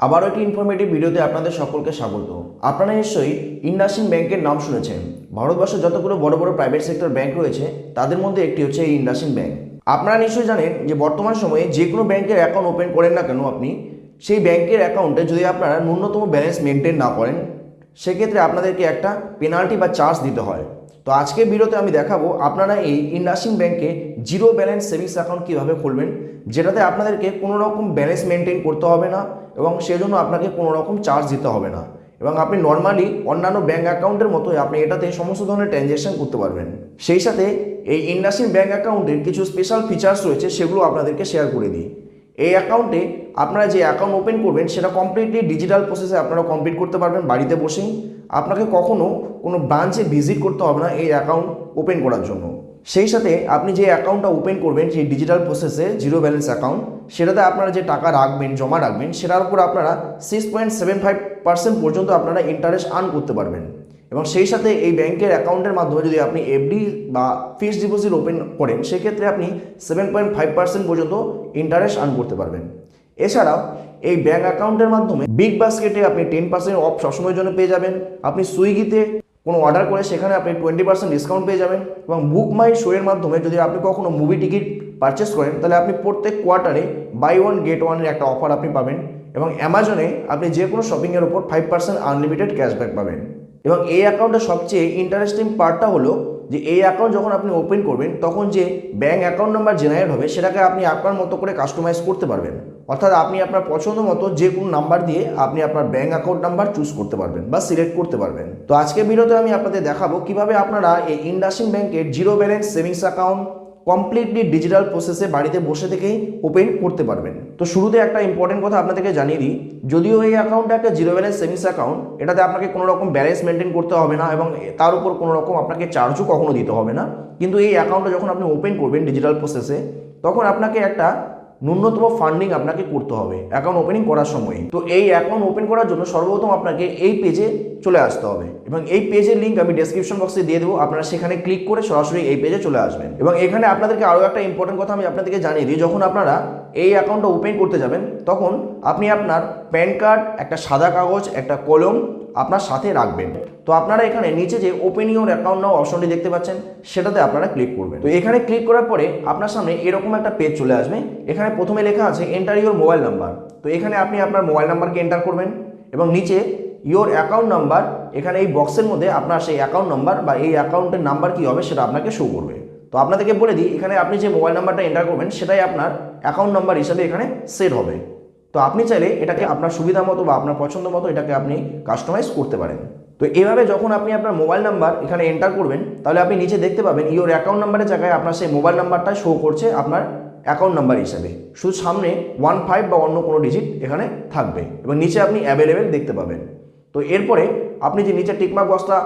আবারও একটি ইনফরমেটিভ ভিডিওতে আপনাদের সকলকে স্বাগত। আপনারা নিশ্চয়ই ইন্ডাসইন্ড ব্যাংকের নাম শুনেছেন। ভারতবর্ষে যতগুলো বড় বড় প্রাইভেট সেক্টর ব্যাংক রয়েছে তাদের মধ্যে একটি হচ্ছে এই ইন্ডাসইন্ড ব্যাংক। আপনারা নিশ্চয়ই জানেন যে বর্তমান সময়ে যে কোনো ব্যাংকের অ্যাকাউন্ট ওপেন করেন না কেন আপনি, সেই ব্যাংকের অ্যাকাউন্টে যদি আপনারা ন্যূনতম ব্যালেন্স মেনটেন না করেন সেক্ষেত্রে আপনাদেরকে একটা পেনাল্টি বা চার্জ দিতে হয়। তো আজকের ভিডিওতে আমি দেখাবো আপনারা এই ইন্ডাসইন্ড ব্যাংকে জিরো ব্যালেন্স সেভিংস অ্যাকাউন্ট কীভাবে খুলবেন, যেটাতে আপনাদেরকে কোনো রকম ব্যালেন্স মেনটেন করতে হবে না এবং সেজন্য আপনাকে কোনো রকম চার্জ দিতে হবে না এবং আপনি নর্মালি অন্যান্য ব্যাঙ্ক অ্যাকাউন্টের মতোই আপনি এটাতে সমস্ত ধরনের ট্রানজ্যাকশন করতে পারবেন। সেই সাথে এই ইন্ডাসইন্ড ব্যাংক অ্যাকাউন্টের কিছু স্পেশাল ফিচার্স রয়েছে, সেগুলো আপনাদেরকে শেয়ার করে দিই। এই অ্যাকাউন্টে আপনারা যে অ্যাকাউন্ট ওপেন করবেন সেটা কমপ্লিটলি ডিজিটাল প্রসেসে আপনারা কমপ্লিট করতে পারবেন বাড়িতে বসেই। আপনাকে কখনো কোনো ব্রাঞ্চে ভিজিট করতে হবে না এই অ্যাকাউন্ট ওপেন করার জন্য। সেই সাথে আপনি যে অ্যাকাউন্টটা ওপেন করবেন সেই ডিজিটাল প্রসেসে জিরো ব্যালেন্স অ্যাকাউন্ট, সেটাতে আপনারা যে টাকা রাখবেন, জমা রাখবেন, সেটার উপর আপনারা 6.75% পর্যন্ত আপনারা ইন্টারেস্ট আর্ন করতে পারবেন। এবং সেই সাথে এই ব্যাংকের অ্যাকাউন্টের মাধ্যমে যদি আপনি এফডি বা ফিক্সড ডিপোজিট ওপেন করেন সেক্ষেত্রে আপনি 7.5% পর্যন্ত ইন্টারেস্ট আর্ন করতে পারবেন। এছাড়াও এই ব্যাংক অ্যাকাউন্টের মাধ্যমে বিগ বাস্কেটে আপনি 10% অফ সবসময়ের জন্য পেয়ে যাবেন। আপনি সুইগিতে কোনো অর্ডার করে সেখানে আপনি 20% ডিসকাউন্ট পেয়ে যাবেন এবং বুক মাই শো এর মাধ্যমে যদি আপনি কখনো মুভি টিকিট পারচেস করেন তাহলে আপনি প্রত্যেক কোয়ার্টারে বাই ওয়ান গেট ওয়ানের একটা অফার আপনি পাবেন। এবং অ্যামাজনে আপনি যে কোনো শপিংয়ের উপর 5% আনলিমিটেড ক্যাশব্যাক পাবেন। এবং এই অ্যাকাউন্টের সবচেয়ে ইন্টারেস্টিং পার্টটা হলো যে এই অ্যাকাউন্ট যখন আপনি ওপেন করবেন তখন যে ব্যাঙ্ক অ্যাকাউন্ট নাম্বার জেনারেট হবে সেটাকে আপনি আপনার মতো করে কাস্টমাইজ করতে পারবেন। অর্থাৎ আপনি আপনার পছন্দ মতো যে কোনো নাম্বার দিয়ে আপনি আপনার ব্যাঙ্ক অ্যাকাউন্ট নাম্বার চুজ করতে পারবেন বা সিলেক্ট করতে পারবেন। তো আজকের ভিডিওতে আমি আপনাদের দেখাবো কিভাবে আপনারা এই ইন্ডাসইন্ড ব্যাংকের zero balance savings account completely digital প্রসেসে বাড়িতে বসে থেকেই ওপেন করতে পারবেন। তো শুরুতে একটা ইম্পর্টেন্ট কথা আপনাদেরকে জানিয়ে দিই, যদিও এই অ্যাকাউন্টটা একটা জিরো ব্যালেন্স সেভিংস অ্যাকাউন্ট, এটাতে আপনাকে কোনো রকম ব্যালেন্স মেনটেন করতে হবে না এবং তার উপর কোনো রকম আপনাকে চার্জও কখনো দিতে হবে না। কিন্তু এই অ্যাকাউন্টটা যখন আপনি ওপেন করবেন ডিজিটাল প্রসেসে তখন আপনাকে একটা ন্যূনতম ফান্ডিং আপনাকে করতে হবে অ্যাকাউন্ট ওপেনিং করার সময়। তো এই অ্যাকাউন্ট ওপেন করার জন্য সর্বপ্রথম আপনাকে এই পেজে চলে আসতে হবে এবং এই পেজের লিঙ্ক আমি ডেসক্রিপশন বক্সে দিয়ে দেবো। আপনারা সেখানে ক্লিক করে সরাসরি এই পেজে চলে আসবেন। এবং এখানে আপনাদেরকে আরও একটা ইম্পর্টেন্ট কথা আমি আপনাদেরকে জানিয়ে দিই, যখন আপনারা এই অ্যাকাউন্টটা ওপেন করতে যাবেন তখন আপনি আপনার প্যান কার্ড, একটা সাদা কাগজ, একটা কলম আপনার সাথে রাখবেন। তো আপনারা এখানে নিচে যে ওপেন ইউর অ্যাকাউন্ট নাও অপশনটি দেখতে পাচ্ছেন সেটাতে আপনারা ক্লিক করবেন। তো এখানে ক্লিক করার পরে আপনার সামনে এরকম একটা পেজ চলে আসবে। এখানে প্রথমে লেখা আছে এন্টার ইউর মোবাইল নাম্বার। তো এখানে আপনি আপনার মোবাইল নাম্বারকে এন্টার করবেন এবং নিচে ইউর অ্যাকাউন্ট নাম্বার, এখানে এই বক্সের মধ্যে আপনার সেই অ্যাকাউন্ট নাম্বার বা এই অ্যাকাউন্টের নাম্বার কী হবে সেটা আপনাকে শো করবে। তো আপনাদেরকে বলে দিই, এখানে আপনি যে মোবাইল নাম্বারটা এন্টার করবেন সেটাই আপনার অ্যাকাউন্ট নাম্বার হিসাবে এখানে সেট হবে। তো আপনি চাইলে এটাকে আপনার সুবিধা মতো বা আপনার পছন্দ মতো এটাকে আপনি কাস্টমাইজ করতে পারেন। তো এভাবে যখন আপনি আপনার মোবাইল নাম্বার এখানে এন্টার করবেন তাহলে আপনি নিচে দেখতে পাবেন ইওর অ্যাকাউন্ট নাম্বারের জায়গায় আপনার সেই মোবাইল নাম্বারটা শো করছে আপনার অ্যাকাউন্ট নাম্বার হিসাবে, শুধু সামনে 15 বা অন্য কোনো ডিজিট এখানে থাকবে এবং নিচে আপনি অ্যাভেলেবেল দেখতে পাবেন। তো এরপরে আপনি যে নিচে টিকমার্ক বক্সটা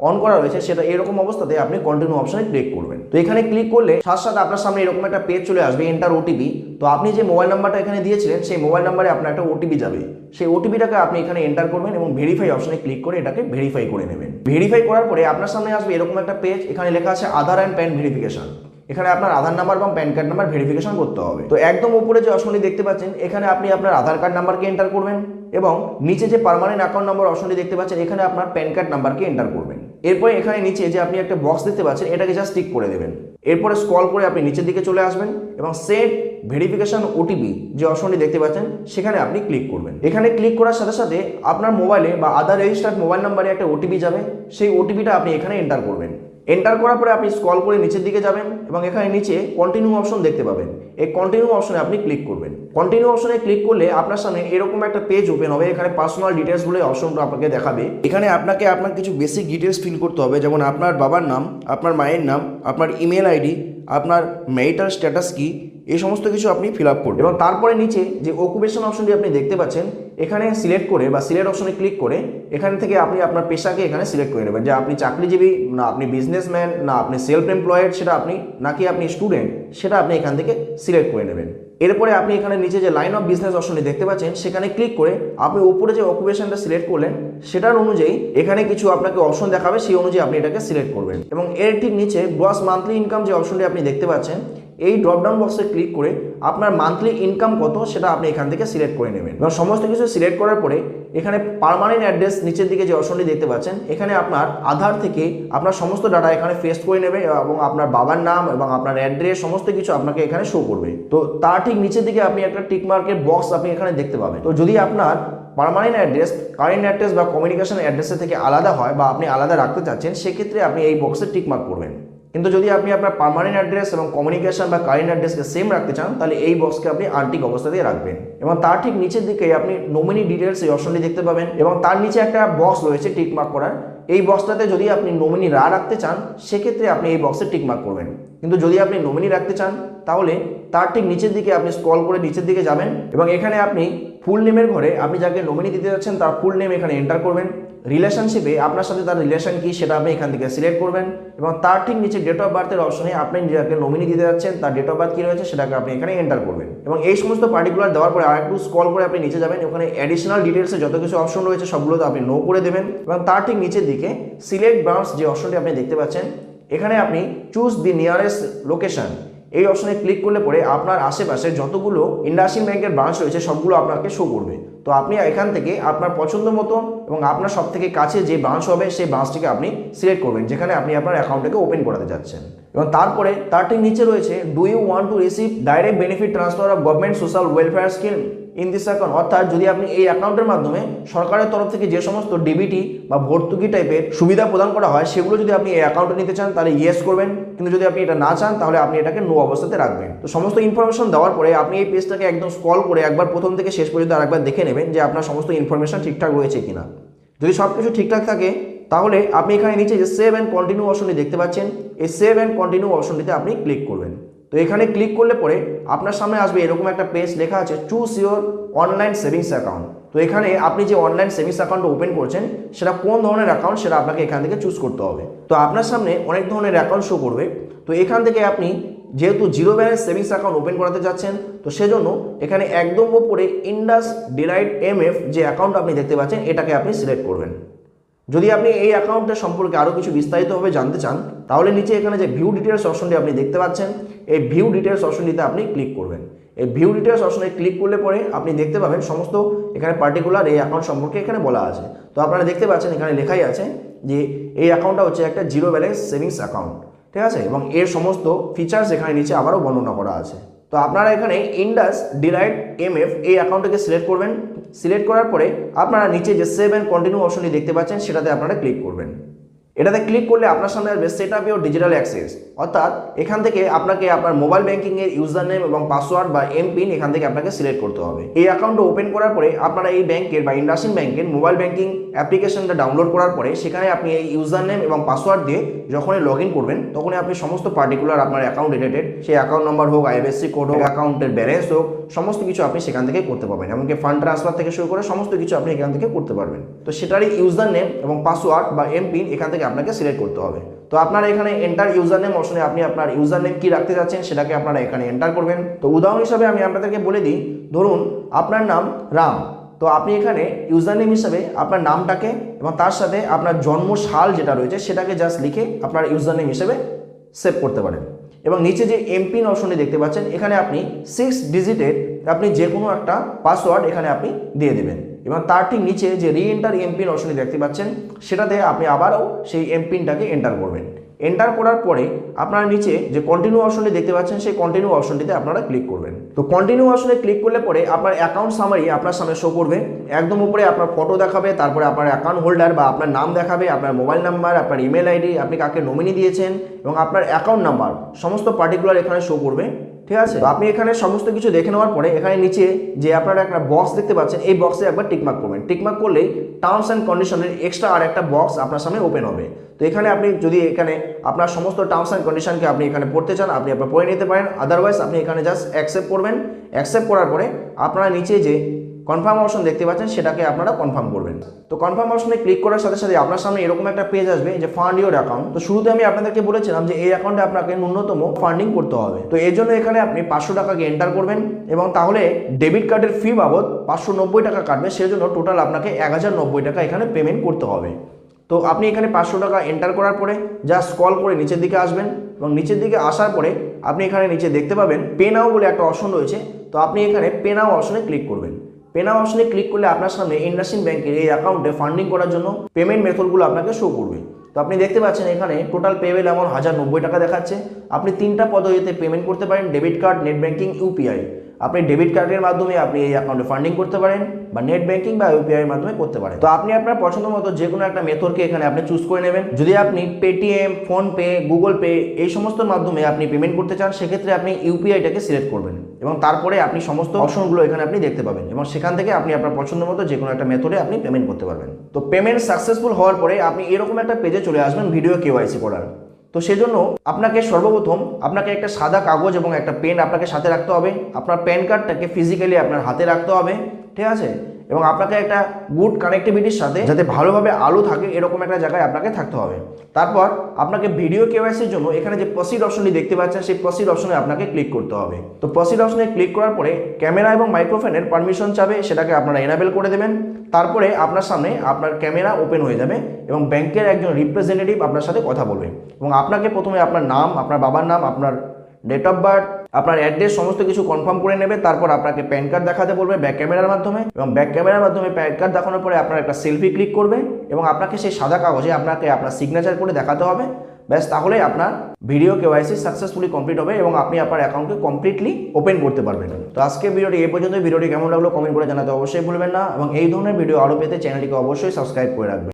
অন করা রয়েছে সেটা এরকম অবস্থাতে আপনি কন্টিনিউ অপশনে ক্লিক করবেন। তো এখানে ক্লিক করলে সাথে সাথে আপনার সামনে এরকম একটা পেজ চলে আসবে, এন্টার ওটিপি। তো আপনি যে মোবাইল নাম্বারটা এখানে দিয়েছিলেন সেই মোবাইল নাম্বারে আপনার একটা ওটিপি যাবে, সেই ওটিপিটাকে আপনি এখানে এন্টার করবেন এবং ভেরিফাই অপশনে ক্লিক করে এটাকে ভেরিফাই করে নেবেন। ভেরিফাই করার পরে আপনার সামনে আসবে এরকম একটা পেজ, এখানে লেখা আছে আধার অ্যান্ড প্যান ভেরিফিকেশন। এখানে আপনার আধার নাম্বার এবং প্যান কার্ড নাম্বার ভেরিফিকেশন করতে হবে। তো একদম উপরে যে অপশনটি দেখতে পাচ্ছেন এখানে আপনি আপনার আধার কার্ড নাম্বারকে এন্টার করবেন এবং নিচে যে পার্মানেন্ট অ্যাকাউন্ট নাম্বার অপশনটি দেখতে পাচ্ছেন এখানে আপনার প্যান কার্ড নাম্বারকে এন্টার করবেন। এরপরে এখানে নিচে যে আপনি একটা বক্স দেখতে পাচ্ছেন এটাকে জাস্ট টিক করে দেবেন। এরপরে স্ক্রল করে আপনি নিচের দিকে চলে আসবেন এবং সেট ভেরিফিকেশন ওটিপি যে অপশনটি দেখতে পাচ্ছেন সেখানে আপনি ক্লিক করবেন। এখানে ক্লিক করার সাথে সাথে আপনার মোবাইলে বা আধার রেজিস্টার্ড মোবাইল নাম্বারে একটা ওটিপি যাবে, সেই ওটিপিটা আপনি এখানে এন্টার করবেন। এন্টার করার পরে আপনি স্ক্রল করে নিচের দিকে যাবেন এবং এখানে নিচে কন্টিনিউ অপশন দেখতে পাবেন। এই কন্টিনিউ অপশনে আপনি ক্লিক করবেন। কন্টিনিউ অপশনে ক্লিক করলে আপনার সামনে এরকম একটা পেজ ওপেন হবে। এখানে পার্সোনাল ডিটেলস বলে অপশনটা আপনাকে দেখাবে। এখানে আপনাকে আপনার কিছু বেসিক ডিটেলস ফিল করতে হবে, যেমন আপনার বাবার নাম, আপনার মায়ের নাম, আপনার ইমেল আইডি, আপনার ম্যারিটাল স্ট্যাটাস কি, এই সমস্ত কিছু আপনি ফিল আপ করবেন। এবং তারপরে নিচে যে অকুপেশন অপশনটি আপনি দেখতে পাচ্ছেন এখানে সিলেক্ট করে বা সিলেক্ট অপশনে ক্লিক করে এখান থেকে আপনি আপনার পেশাকে এখানে সিলেক্ট করে নেবেন, যে আপনি চাকরিজীবী না আপনি বিজনেসম্যান না আপনি সেলফ এমপ্লয়েড সেটা আপনি নাকি আপনি স্টুডেন্ট সেটা আপনি এখান থেকে সিলেক্ট করে নেবেন। এরপরে আপনি এখানে নিচে যে লাইন অফ বিজনেস অপশনটি দেখতে পাচ্ছেন সেখানে ক্লিক করে আপনি উপরে যে অকুপেশনটা সিলেক্ট করলেন সেটার অনুযায়ী এখানে কিছু আপনাকে অপশন দেখাবে, সেই অনুযায়ী আপনি এটাকে সিলেক্ট করবেন। এবং এর ঠিক নিচে গ্রস মান্থলি ইনকাম যে অপশনটি আপনি দেখতে পাচ্ছেন এই ড্রপডাউন বক্সে ক্লিক করে আপনার মান্থলি ইনকাম কত সেটা আপনি এখান থেকে সিলেক্ট করে নেবেন। এবং সমস্ত কিছু সিলেক্ট করার পরে এখানে পার্মানেন্ট অ্যাড্রেস নিচের দিকে যে অপশনটি দেখতে পাচ্ছেন, এখানে আপনার আধার থেকে আপনার সমস্ত ডাটা এখানে পেস্ট করে নেবে এবং আপনার বাবার নাম এবং আপনার অ্যাড্রেস সমস্ত কিছু আপনাকে এখানে শো করবে। তো তার ঠিক নিচের দিকে আপনি একটা টিক মার্কের বক্স আপনি এখানে দেখতে পাবেন। তো যদি আপনার পার্মানেন্ট অ্যাড্রেস কারেন্ট অ্যাড্রেস বা কমিউনিকেশন অ্যাড্রেসের থেকে আলাদা হয় বা আপনি আলাদা রাখতে চাচ্ছেন, সেক্ষেত্রে আপনি এই বক্সে টিক মার্ক করবেন। কিন্তু যদি আপনি আপনার পার্মানেন্ট অ্যাড্রেস এবং কমিউনিকেশন বা কারেন্ট অ্যাড্রেসকে সেম রাখতে চান, তাহলে এই বক্সকে আপনি আনটিক অবস্থাতেই রাখবেন। এবং তার ঠিক নিচের দিকে আপনি নমিনি ডিটেলস এই অপশনটি দেখতে পাবেন এবং তার নিচে একটা বক্স রয়েছে টিক মার্ক করার। এই বক্সটাতে যদি আপনি নমিনি রাখতে চান, সেক্ষেত্রে আপনি এই বক্সে টিক মার্ক করবেন। কিন্তু যদি আপনি নমিনি রাখতে চান, তাহলে তার ঠিক নিচের দিকে আপনি স্ক্রল করে নিচের দিকে যাবেন এবং এখানে আপনি ফুল নেমের ঘরে আপনি যাকে নমিনি দিতে যাচ্ছেন তার ফুল নেম এখানে এন্টার করবেন। রিলেশনশিপে আপনার সাথে তার রিলেশন কি সেটা আপনি এখান থেকে সিলেক্ট করবেন এবং তার ঠিক নিচে ডেট অফ বার্থের অপশনে আপনি যাকে নমিনি দিতে যাচ্ছেন তার ডেট অফ বার্থ কী রয়েছে সেটাকে আপনি এখানে এন্টার করবেন। এবং এই সমস্ত পার্টিকুলার দেওয়ার পরে আরেকটু স্ক্রল করে আপনি নিচে যাবেন, ওখানে অ্যাডিশনাল ডিটেলসে যত কিছু অপশন রয়েছে সবগুলো তো আপনি নো করে দেবেন এবং তার ঠিক নিচের দিকে সিলেক্ট ব্রাঞ্চ যে অপশনটি আপনি দেখতে পাচ্ছেন, এখানে আপনি চুজ দি নিয়ারেস্ট লোকেশন এই অপশনে ক্লিক করলে পরে আপনার আশেপাশে যতগুলো ইন্ডাসইন্ড ব্যাংকের ব্রাঞ্চ রয়েছে সবগুলো আপনাকে শো করবে। তো আপনি এখান থেকে আপনার পছন্দ মতো এবং আপনার সব থেকে কাছে যে ব্রাঞ্চ হবে সেই ব্রাঞ্চটিকে আপনি সিলেক্ট করবেন যেখানে আপনি আপনার অ্যাকাউন্টটাকে ওপেন করাতে যাচ্ছেন। এবং তারপরে তার ঠিক নিচে রয়েছে do you want to receive direct benefit transfer of government social welfare scheme in this account, অর্থাৎ যদি আপনি এই অ্যাকাউন্টের মাধ্যমে সরকারের তরফ থেকে যে সমস্ত ডিবিটি বা ভর্তুকি টাইপের সুবিধা প্রদান করা হয় সেগুলো যদি আপনি এই অ্যাকাউন্টে নিতে চান তাহলে ইয়েস করবেন, কিন্তু যদি আপনি এটা না চান তাহলে আপনি এটাকে নো অবস্থাতে রাখবেন। তো সমস্ত ইনফরমেশন দেওয়ার পরে আপনি এই পেজটাকে একদম স্ক্রল করে একবার প্রথম থেকে শেষ পর্যন্ত আরেকবার দেখে নেবেন যে আপনার সমস্ত ইনফরমেশন ঠিকঠাক রয়েছে কিনা। যদি সব কিছু ঠিকঠাক থাকে তাহলে আপনি এখানে নিচে যে সেভ অ্যান্ড কন্টিনিউ অপশনটি দেখতে পাচ্ছেন, এই সেভ অ্যান্ড কন্টিনিউ অপশনটিতে আপনি ক্লিক করবেন। তো এখানে ক্লিক করলে পরে আপনার সামনে আসবে এরকম একটা পেজ লেখা আছে choose your online savings account. তো এখানে আপনি যে অনলাইন সেভিংস অ্যাকাউন্ট ওপেন করছেন সেটা কোন ধরনের অ্যাকাউন্ট সেটা আপনাকে এখান থেকে চুজ করতে হবে। তো আপনার সামনে অনেক ধরনের অ্যাকাউন্ট শো করবে। তো এখান থেকে আপনি যেহেতু zero balance savings account open করাতে যাচ্ছেন, তো সেজন্য এখানে একদম উপরে ইন্ডাস ডিলাইট এমএফ যে অ্যাকাউন্ট আপনি দেখতে পাচ্ছেন এটাকে আপনি সিলেক্ট করবেন। যদি আপনি এই অ্যাকাউন্টের সম্পর্কে আরও কিছু বিস্তারিতভাবে জানতে চান তাহলে নিচে এখানে যে ভিউ ডিটেলস অপশনটি আপনি দেখতে পাচ্ছেন, এই ভিউ ডিটেলস অপশনটিতে আপনি ক্লিক করবেন। এই ভিউ ডিটেলস অপশনে ক্লিক করলে পরে আপনি দেখতে পাবেন সমস্ত এখানে পার্টিকুলার এই অ্যাকাউন্ট সম্পর্কে এখানে বলা আছে। তো আপনারা দেখতে পাচ্ছেন এখানে লেখাই আছে যে এই অ্যাকাউন্টটা হচ্ছে একটা জিরো ব্যালেন্স সেভিংস অ্যাকাউন্ট, ঠিক আছে, এবং এর সমস্ত ফিচার্স এখানে নিচে আবারও বর্ণনা করা আছে। তো আপনারা এখানে ইন্ডাস ডিলাইট এমএফ এই অ্যাকাউন্টটাকে সিলেক্ট করবেন। সিলেক্ট করার পরে আপনারা নিচে যে সেভ অ্যান্ড কন্টিনিউ অপশনটি দেখতে পাচ্ছেন সেটাতে আপনারা ক্লিক করবেন। এটাতে ক্লিক করলে আপনার সামনে আসবে set up your digital access, অর্থাৎ এখান থেকে আপনাকে আপনার মোবাইল ব্যাঙ্কিংয়ের ইউজার নেম এবং পাসওয়ার্ড বা এমপিন এখান থেকে আপনাকে সিলেক্ট করতে হবে। এই অ্যাকাউন্টটা ওপেন করার পরে আপনারা এই ব্যাংকের বা ইন্ডাসইন্ড ব্যাংকের মোবাইল ব্যাঙ্কিং অ্যাপ্লিকেশনটা ডাউনলোড করার পরে সেখানে আপনি এই ইউজার নেম এবং পাসওয়ার্ড দিয়ে যখনই লগ ইন করবেন তখনই আপনি সমস্ত পার্টিকুলার আপনার অ্যাকাউন্ট রিলেটেড সেই অ্যাকাউন্ট নাম্বার হোক, আইএফএসসি কোড হোক, অ্যাকাউন্টের ব্যালেন্স হোক, সমস্ত কিছু আপনি সেখান থেকে করতে পারবেন। এমনকি ফান্ড ট্রান্সফার থেকে শুরু করে সমস্ত কিছু আপনি এখান থেকে করতে পারবেন। তো সেটারই ইউজার নেম এবং পাসওয়ার্ড বা এমপিন এখান থেকে আপনাকে সিলেক্ট করতে হবে। তো আপনারা এখানে এন্টার ইউজার নেম অপশনে আপনি আপনার ইউজার নেম কি রাখতে যাচ্ছেন সেটাকে আপনারা এখানে এন্টার করবেন। তো উদাহরণ হিসাবে আমি আপনাদেরকে বলে দিই, ধরুন আপনার নাম রাম, তো আপনি এখানে ইউজার নেম হিসাবে আপনার নামটাকে এবং তার সাথে আপনার জন্ম সাল যেটা রয়েছে সেটাকে জাস্ট লিখে আপনার ইউজার নেম হিসেবে সেভ করতে পারেন। এবং নিচে যে এমপিন অপশনটি দেখতে পাচ্ছেন এখানে আপনি 6 ডিজিটের আপনি যে কোনো একটা পাসওয়ার্ড এখানে আপনি দিয়ে দেবেন এবং তার ঠিক নিচে যে রি এন্টার এমপিন অপশনটি দেখতে পাচ্ছেন সেটাতে আপনি আবারও সেই এমপিনটাকে এন্টার করবেন। এন্টার করার পরে আপনার নিচে যে কন্টিনিউ অপশনটি দেখতে পাচ্ছেন সেই কন্টিনিউ অপশনটিতে আপনারা ক্লিক করবেন। তো কন্টিনিউ অপশনে ক্লিক করলে পরে আপনার অ্যাকাউন্ট সামারি আপনার সামনে শো করবে। একদম উপরে আপনার ফটো দেখাবে, তারপরে আপনার অ্যাকাউন্ট হোল্ডার বা আপনার নাম দেখাবে, আপনার মোবাইল নাম্বার, আপনার ইমেল আইডি, আপনি কাকে নমিনি দিয়েছেন এবং আপনার অ্যাকাউন্ট নাম্বার সমস্ত পার্টিকুলার এখানে শো করবে, ঠিক আছে। তো আপনি এখানে সমস্ত কিছু দেখে নেওয়ার পরে এখানে নিচে যে আপনারা একটা বক্স দেখতে পাচ্ছেন এই বক্সে একবার টিকমার্ক করবেন। টিকমার্ক করলেই টার্মস অ্যান্ড কন্ডিশনের এক্সট্রা আর একটা বক্স আপনার সামনে ওপেন হবে। তো এখানে আপনি যদি এখানে আপনার সমস্ত টার্মস অ্যান্ড কন্ডিশনকে আপনি এখানে পড়তে চান আপনি আপনার পড়ে নিতে পারেন, আদারওয়াইজ আপনি এখানে জাস্ট অ্যাকসেপ্ট করবেন। অ্যাকসেপ্ট করার পরে আপনারা নিচে যে কনফার্ম অপশন দেখতে পাচ্ছেন সেটাকে আপনারা কনফার্ম করবেন। তো কনফার্ম অপশনে ক্লিক করার সাথে সাথে আপনার সামনে এরকম একটা পেজ আসবে যে ফান্ড ইউর অ্যাকাউন্ট। তো শুরুতে আমি আপনাদেরকে বলেছিলাম যে এই অ্যাকাউন্টে আপনাকে ন্যূনতম ফান্ডিং করতে হবে। তো এর জন্য এখানে আপনি 500 টাকাকে এন্টার করবেন এবং তাহলে ডেবিট কার্ডের ফি বাবদ 590 টাকা কাটবে, সেজন্য টোটাল আপনাকে 1090 টাকা এখানে পেমেন্ট করতে হবে। তো আপনি এখানে 500 টাকা এন্টার করার পরে যা স্ক্রল করে নিচের দিকে আসবেন এবং নিচের দিকে আসার পরে আপনি এখানে নিচে দেখতে পাবেন পে নাও বলে একটা অপশন রয়েছে। তো আপনি এখানে পে নাও অপশনে ক্লিক করবেন। পে নাও অপশনে ক্লিক করলে আপনার সামনে ইন্ডাসইন্ড ব্যাংকের এই অ্যাকাউন্টে ফান্ডিং করার জন্য পেমেন্ট মেথডগুলো আপনাকে শো করবে। তো আপনি দেখতে পাচ্ছেন এখানে টোটাল পেবেল অ্যামাউন্ট 1090 টাকা দেখাচ্ছে। আপনি 3টা পদ্ধতিতে পেমেন্ট করতে পারেন, debit card, net banking, UPI. আপনি ডেবিট কার্ডের মাধ্যমে আপনি এই অ্যাকাউন্টে ফান্ডিং করতে পারেন বা নেট ব্যাংকিং বা ইউপিআই এর মাধ্যমে করতে পারেন। তো আপনি আপনার পছন্দ মতো যে কোনো একটা মেথডকে এখানে আপনি চুজ করে নেবেন। যদি আপনি পেটিএম, ফোনপে, গুগল পে এই সমস্ত মাধ্যমে আপনি পেমেন্ট করতে চান, সেক্ষেত্রে আপনি ইউপিআইটাকে সিলেক্ট করবেন এবং তারপরে আপনি সমস্ত অপশনগুলো এখানে আপনি দেখতে পাবেন এবং সেখান থেকে আপনি আপনার পছন্দ মতো যে কোনো একটা মেথডে আপনি পেমেন্ট করতে পারবেন। তো পেমেন্ট সাকসেসফুল হওয়ার পরে আপনি এরকম একটা পেজে চলে আসবেন ভিডিও কেওয়াইসি করার। তো সেজন্য আপনাকে সর্বপ্রথম আপনাকে একটা সাদা কাগজ এবং একটা পেন আপনাকে সাথে রাখতে হবে। আপনার প্যান কার্ডটাকে ফিজিক্যালি আপনার হাতে রাখতে হবে, ঠিক আছে? এবং আপনাকে একটা গুড কানেক্টিভিটির সাথে যাতে ভালোভাবে আলো থাকে এরকম একটা জায়গায় আপনাকে থাকতে হবে। তারপর আপনাকে ভিডিও কেওয়াইসির জন্য এখানে যে প্রসিড অপশনটি দেখতে পাচ্ছেন সেই প্রসিড অপশনে আপনাকে ক্লিক করতে হবে। তো প্রসিড অপশনে ক্লিক করার পরে ক্যামেরা এবং মাইক্রোফোনের পারমিশন চাবে, সেটাকে আপনারা এনাবেল করে দেবেন। তারপরে আপনার সামনে আপনার ক্যামেরা ওপেন হয়ে যাবে এবং ব্যাংকের একজন রিপ্রেজেন্টেটিভ আপনার সাথে কথা বলবে এবং আপনাকে প্রথমে আপনার নাম, আপনার বাবার নাম, আপনার ডেট অফ বার্থ, আপনার অ্যাড্রেস সমস্ত কিছু কনফার্ম করে নেবে। তারপর আপনাকে প্যান কার্ড দেখাতে বলবে ব্যাক ক্যামেরার মাধ্যমে এবং ব্যাক ক্যামেরার মাধ্যমে প্যান কার্ড দেখানোর পরে আপনার একটা সেলফি ক্লিক করবে এবং আপনাকে সেই সাদা কাগজে আপনাকে আপনার সিগনেচার করে দেখাতে হবে। ব্যাস, তাহলে আপনার ভিডিও কেওয়াইসি সাকসেসফুলি কমপ্লিট হবে এবং আপনি আপনার অ্যাকাউন্টকে কমপ্লিটলি ওপেন করতে পারবেন। তো আজকের ভিডিওটি এই পর্যন্ত। ভিডিওটি কেমন লাগলো কমেন্ট করে জানাতে অবশ্যই ভুলবেন না এবং এই ধরনের ভিডিও আরও পেতে চ্যানেলটিকে অবশ্যই সাবস্ক্রাইব করে রাখবেন।